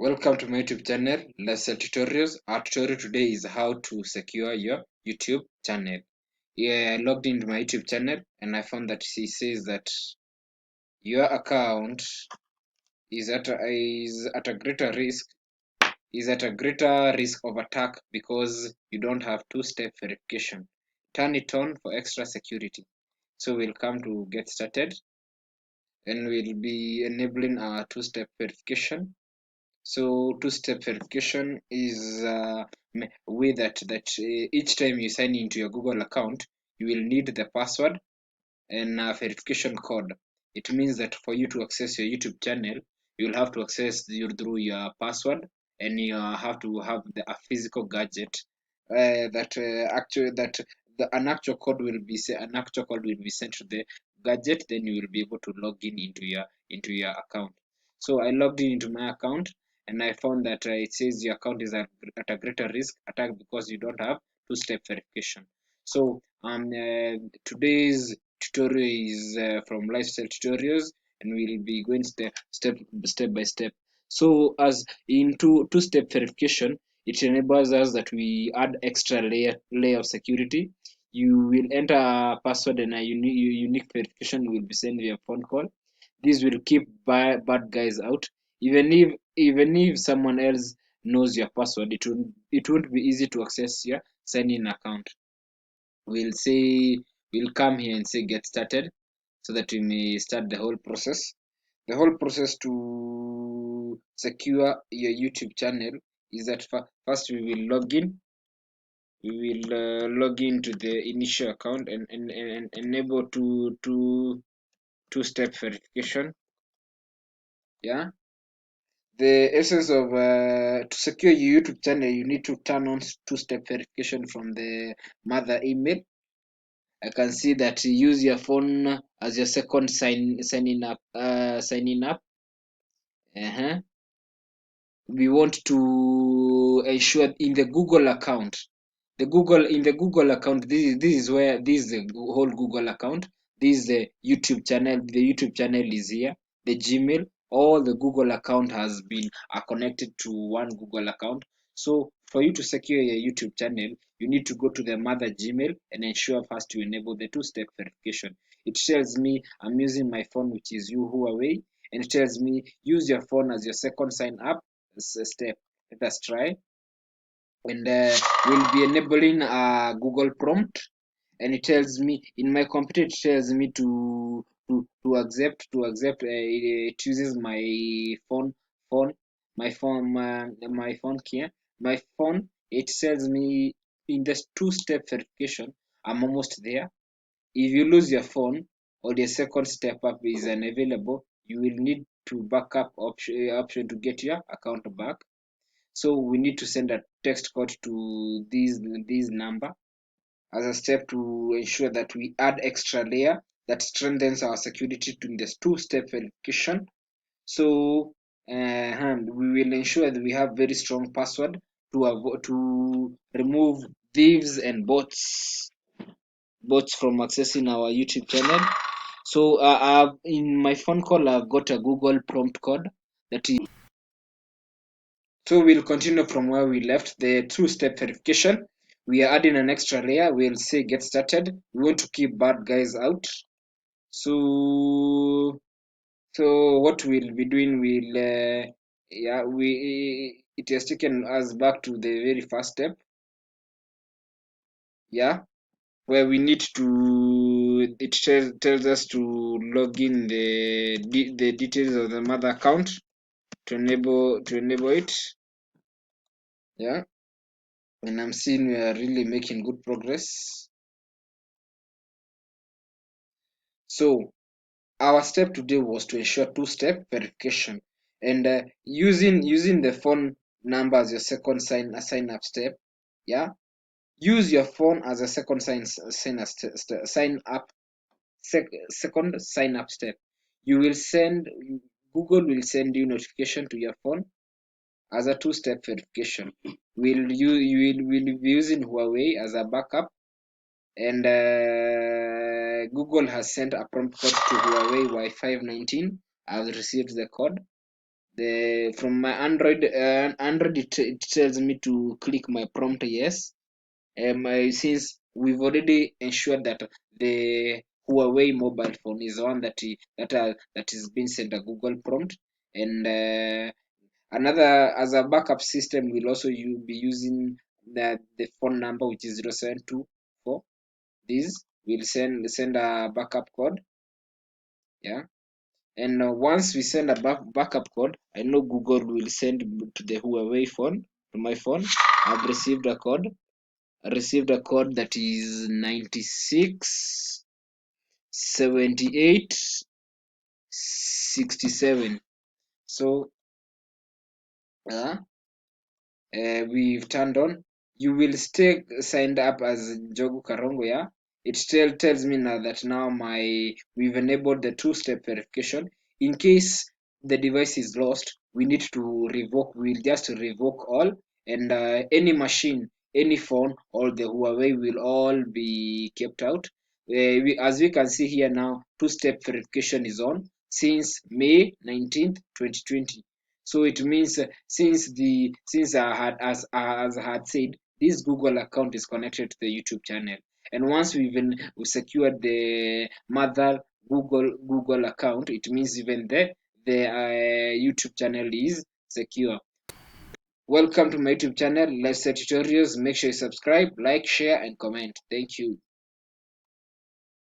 Welcome to my YouTube channel, Let's Sell Tutorials. Our tutorial today is how to secure your YouTube channel. Yeah, I logged into my YouTube channel and I found that it says that your account is at a greater risk of attack because you don't have two-step verification. Turn it on for extra security. So we'll come to get started and we'll be enabling our two-step verification. So two-step verification is a way that each time you sign into your Google account, you will need the password and a verification code. It means that for you to access your YouTube channel, you will have to access through your password, and you have to have a physical gadget an actual code will be sent to the gadget. Then you will be able to log in into your account. So I logged in into my account and I found that it says your account is at a greater risk attack because you don't have two-step verification. So today's tutorial is from Lifestyle Tutorials, and we'll be going step by step. So as in two-step verification, it enables us that we add extra layer of security. You will enter a password and a unique verification will be sent via phone call. This will keep bad guys out. Even if someone else knows your password, it won't be easy to access your sign-in account. We'll come here and say get started so that we may start the whole process. The whole process to secure your YouTube channel is that first we will log in. We will log into the initial account and enable two-step verification. Yeah. The essence of to secure your YouTube channel, you need to turn on two-step verification from the mother email. I can see that you use your phone as your second signing up. Uh-huh. We want to ensure in the Google account. The Google account, this is the whole Google account. This is the YouTube channel. The YouTube channel is here. The Gmail, all the Google account has been connected to one Google account. So for you to secure your YouTube channel, you need to go to the mother Gmail and ensure first you enable the two-step verification. It tells me I'm using my phone, which is Huawei, and it tells me use your phone as your second sign up step. Let us try, and we'll be enabling a Google prompt, and it tells me in my computer, it tells me to accept. It uses my phone phone my phone key. My phone, it tells me in this two-step verification I'm almost there. If you lose your phone or the second step up is unavailable, you will need to backup option to get your account back. So we need to send a text code to this number as a step to ensure that we add extra layer that strengthens our security to this two-step verification. So we will ensure that we have very strong password to remove thieves and bots from accessing our YouTube channel. So in my phone call, I've got a Google prompt code that is. So we'll continue from where we left the two-step verification. We are adding an extra layer. We'll say get started. We want to keep bad guys out. So what we'll be doing, it has taken us back to the very first step. Yeah, where we need to, it tells us to log in the details of the mother account to enable it. Yeah, and I'm seeing we are really making good progress. So our step today was to ensure two-step verification, and using the phone number as your second sign up step. Yeah, use your phone as a second second sign up step. You will send Google will send you notification to your phone as a two-step verification. You will be using Huawei as a backup, and Google has sent a prompt code to Huawei Y519. I've received the code. from my Android, it tells me to click my prompt yes. Since we've already ensured that the Huawei mobile phone is the one that is being sent a Google prompt, and another as a backup system will also be using the phone number, which is 0724. This will send a backup code, yeah. And once we send a backup code, I know Google will send to the Huawei phone, to my phone. I've received a code. I received a code that is 96 78 67. So uh, we've turned on. You will stay signed up as Jogu Karongo, yeah. It still tells me now that now we've enabled the two-step verification. In case the device is lost, we need to revoke. We'll just revoke all, and any machine, any phone, or the Huawei will all be kept out. As we can see here now, two-step verification is on since May 19th, 2020. So it means since I had said, this Google account is connected to the YouTube channel, and once we secured the mother Google account, it means even the YouTube channel is secure. Welcome to my YouTube channel. Let's say tutorials. Make sure you subscribe, like, share, and comment. Thank you.